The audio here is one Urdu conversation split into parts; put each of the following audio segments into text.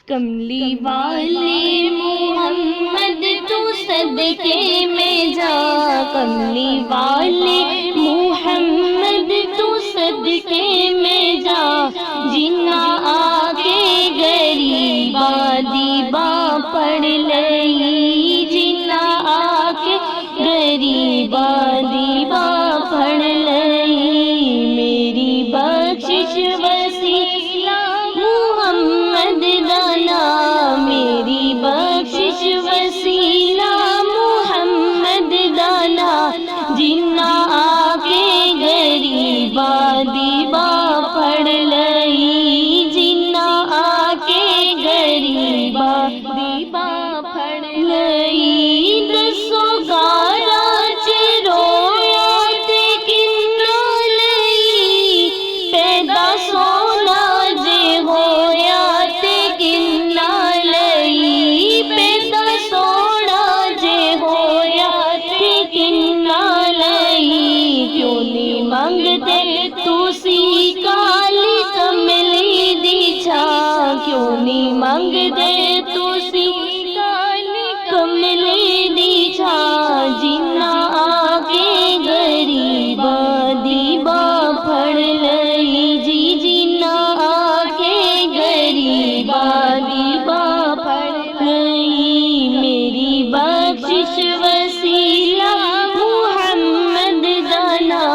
کملی والے محمد تو صدقے میں جا، کملی والے محمد تو صدقے میں جا، جنا آ کے غریبا دیبا پڑھ لئی، جنا آ کے غریبا دیبا پڑھ لئی، میری بخشش وسیلہ محمد دانا، میری بخشش وسیلہ محمد دانا، جنا آ کے غریبا دیبا پڑھ لئی، جنا آ کے غریبا دیبا پڑھ لئی، دسو گارا چرویا تے کننا لئی، پیدا سونا جے ہویا تے کننا لئی، پیدا سونا جے ہویا تے کننا لئی، کیوں نہیں منگتے تسی کالی کملی دی چھا، کیوں نہیں منگتے تسی کالی کملی دی چھا، جنا آ کے غریبا دیبا پڑھ لئی، جی جنا آ کے غریبا دیبا پڑھ لئی، میری بخشش وسیلہ محمد دانا،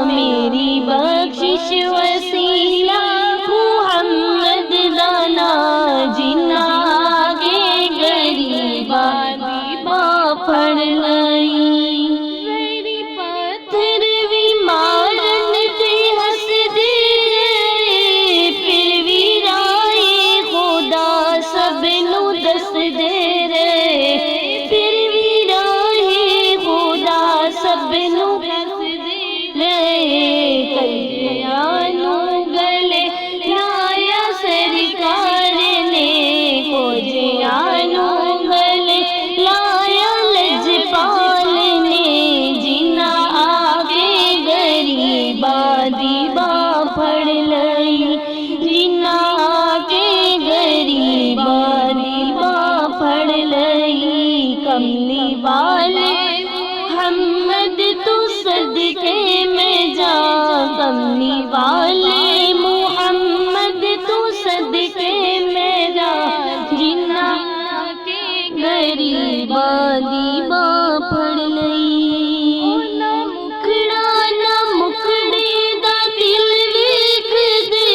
میری بخشش وسیلہ محمد دانا، جنا آ کے غریبا دیبا پڑھ لئی، میری پتھر بھی مارن تے ہس دے رہے، پھر بھی رائے خدا سب نو دس دے رہے، پھر بھی رائے خدا سب نو دس دے رہے، کلیانو گلے لایا سرکار نے، کوجیانو گلے لایا لجپال نے، جنا آ کے غریبا دیبا پڑھ لئی، جنا آ کے غریبا دیبا پڑھ لئی، کملی والے محمد تو صدقے میں جا، کملی والے محمد تو صدقے میں جا، جنا آ کے غریبا دیبا پڑھ لئی، نہ مکھڑا نہ مکھڑے دا دل ویکھ دے،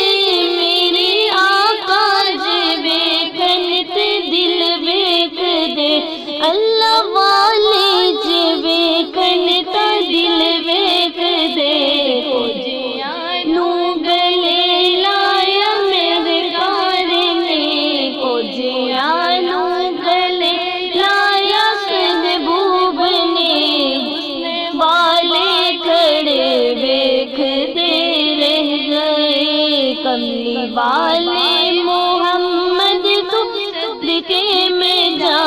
میرے آقا جے ویکھن تے دل ویکھ دے، اللہ والے جے ویکھن تے دل ویکھ دے، کوجیانو گلے لایا میرے کار نے، کوجیانو گلے لایا محبوب نے، والے کھڑے ویکھ دے رہ گئے، کملی والے محمد تو صدقے میں جا،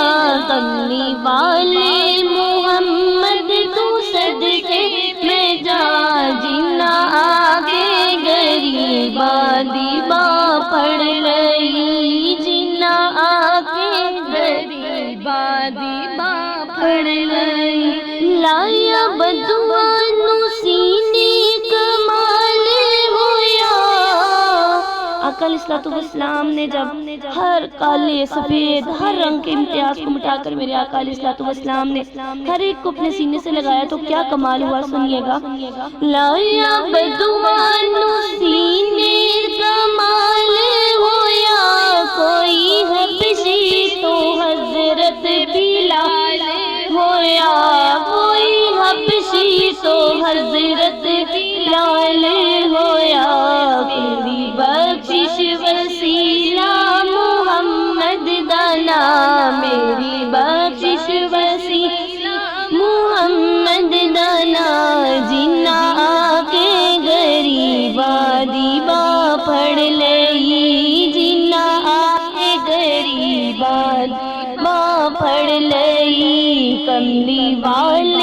کملی والے محمد تو صدقے میں جا، جنا آ کے غریبا دیبا پڑھ لئی، جنا آ کے غریبا دیبا پڑھ لئی، لایا بدوانو سینے کمال ہویا، آقا علیہ الصلوۃ والسلام نے جب ہر کالے سفید ہر رنگ کے امتیاز کو مٹا کر میرے آقا علیہ الصلوۃ والسلام نے ہر ایک کو اپنے سینے سے لگایا تو کیا کمال ہوا، سنیے گا، لایا بدوانو سینے کمال ہویا، کوئی حبشی تو حضرت بلال ہویا، کوئی حبشی تو حضرت بلال ہویا، میری بخشش وسیلہ محمد دانا، میری بخشش وسیلہ محمد دانا، جنا آ کے غریبا دیبا پڑھ لئی، جنا آ کے غریبا دیبا پڑھ لئی، کملی والے